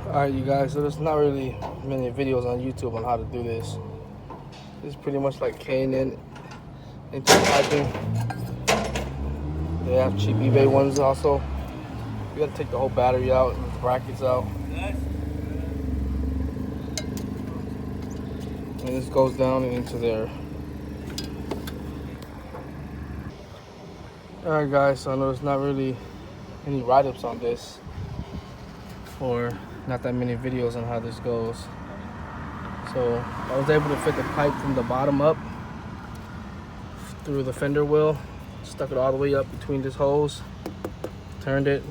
Alright, you guys, so there's not really many videos on YouTube on how to do this. It's pretty much like K&N into piping. They have cheap eBay ones also. You gotta take the whole battery out and the brackets out. And this goes down into there. Alright guys, so I know there's not really any write-ups on this, or not that many videos on how this goes. So I was able to fit the pipe from the bottom up through the fender wheel, stuck it all the way up between this hose, turned it,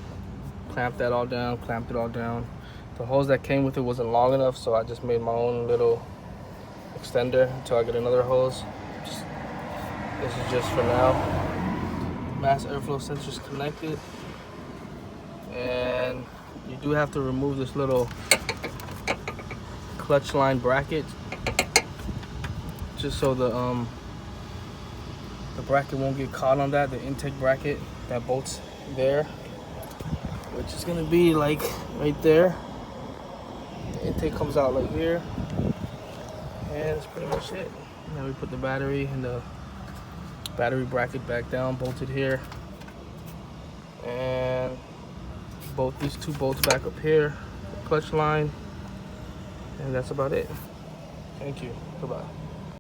clamped that all down, clamped it all down. The hose that came with it wasn't long enough, so I just made my own little extender until I get another hose. This is just for now. Mass airflow sensors connected, and you do have to remove this little clutch line bracket just so the bracket won't get caught on that, the intake bracket that bolts there, which is gonna be like right there. The intake comes out like here, and that's pretty much it. Now we put the battery and the battery bracket back down, bolted here, and both these two bolts back up here, the clutch line, and that's about it. Thank you. Goodbye.